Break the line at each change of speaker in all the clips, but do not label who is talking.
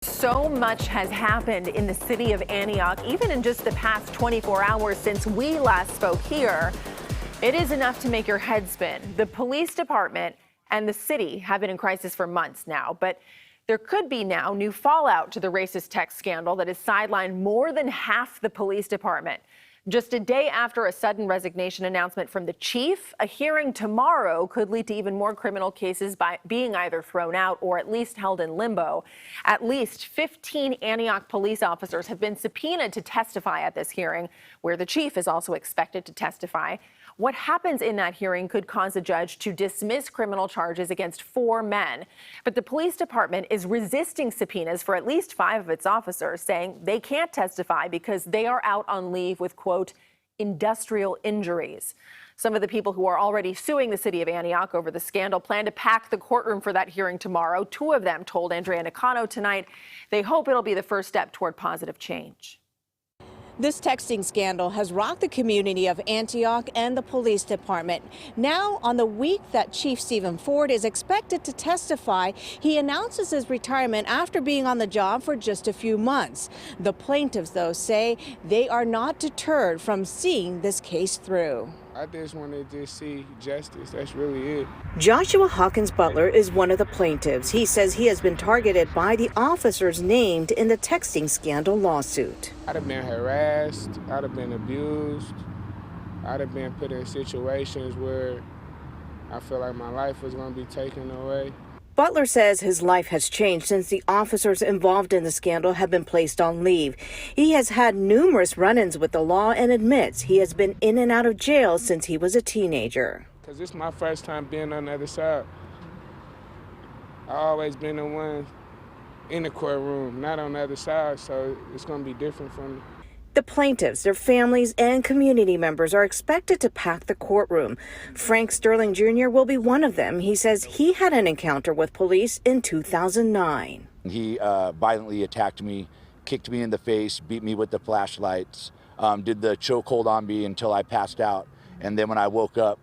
So much has happened in the city of Antioch, even in just the past 24 hours since we last spoke here. It is enough to make your head spin. The police department and the city have been in crisis for months now, but there could be now new fallout to the racist text scandal that has sidelined more than half the police department. Just a day after a sudden resignation announcement from the chief, a hearing tomorrow could lead to even more criminal cases by being either thrown out or at least held in limbo. At least 15 Antioch police officers have been subpoenaed to testify at this hearing, where the chief is also expected to testify. What happens in that hearing could cause a judge to dismiss criminal charges against 4 men. But the police department is resisting subpoenas for at least 5 of its officers, saying they can't testify because they are out on leave with, quote, industrial injuries. Some of the people who are already suing the city of Antioch over the scandal plan to pack the courtroom for that hearing tomorrow. 2 of them told Andrea Nakano tonight they hope it'll be the first step toward positive change.
This texting scandal has rocked the community of Antioch and the police department. Now, on the week that Chief Stephen Ford is expected to testify, he announces his retirement after being on the job for just a few months. The plaintiffs, though, say they are not deterred from seeing this case through.
I just want to see justice. That's really it.
Joshua Hawkins Butler is one of the plaintiffs. He says he has been targeted by the officers named in the texting scandal lawsuit.
I'd have been harassed. I'd have been abused. I'd have been put in situations where I feel like my life was going to be taken away.
Butler says his life has changed since the officers involved in the scandal have been placed on leave. He has had numerous run-ins with the law and admits he has been in and out of jail since he was a teenager.
Because this is my first time being on the other side. I've always been the one in the courtroom, not on the other side, so it's going to be different for me.
The plaintiffs, their families, and community members are expected to pack the courtroom. Frank Sterling Jr. will be one of them. He says he had an encounter with police in 2009.
He violently attacked me, kicked me in the face, beat me with the flashlights, did the chokehold on me until I passed out. And then when I woke up,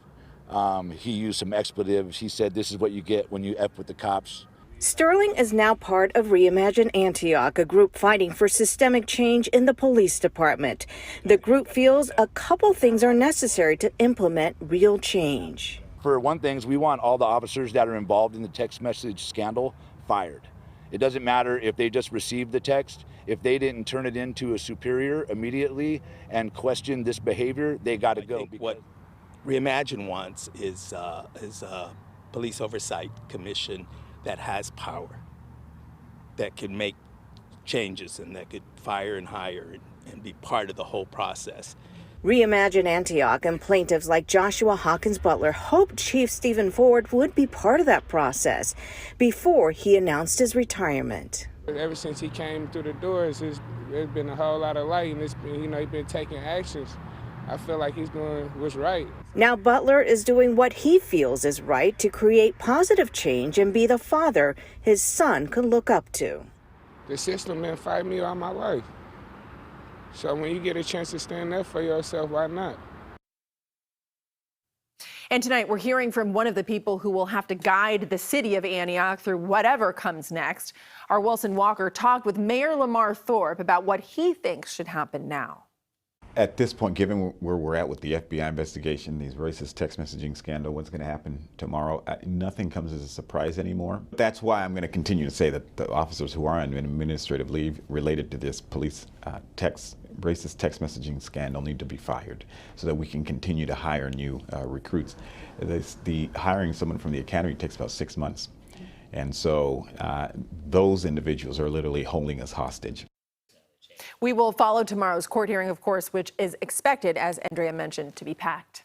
he used some expletives. He said, "This is what you get when you F with the cops."
Sterling is now part of Reimagine Antioch, a group fighting for systemic change in the police department. The group feels a couple things are necessary to implement real change.
For one thing, we want all the officers that are involved in the text message scandal fired. It doesn't matter if they just received the text. If they didn't turn it into a superior immediately and question this behavior, they got to go.
What Reimagine wants is a police oversight commission that has power, that can make changes and that could fire and hire and be part of the whole process.
Reimagine Antioch and plaintiffs like Joshua Hawkins Butler hoped Chief Stephen Ford would be part of that process before he announced his retirement.
Ever since he came through the doors, there's been a whole lot of light, and he's been taking actions. I feel like he's doing what's right.
Now Butler is doing what he feels is right to create positive change and be the father his son could look up to.
The system been fighting me all my life. So when you get a chance to stand up for yourself, why not?
And tonight we're hearing from one of the people who will have to guide the city of Antioch through whatever comes next. Our Wilson Walker talked with Mayor Lamar Thorpe about what he thinks should happen now.
At this point, given where we're at with the FBI investigation, these racist text messaging scandal, what's going to happen tomorrow, nothing comes as a surprise anymore. That's why I'm going to continue to say that the officers who are on administrative leave related to this police racist text messaging scandal need to be fired so that we can continue to hire new recruits. The hiring someone from the academy takes about 6 months. And so those individuals are literally holding us hostage.
We will follow tomorrow's court hearing, of course, which is expected, as Andrea mentioned, to be packed.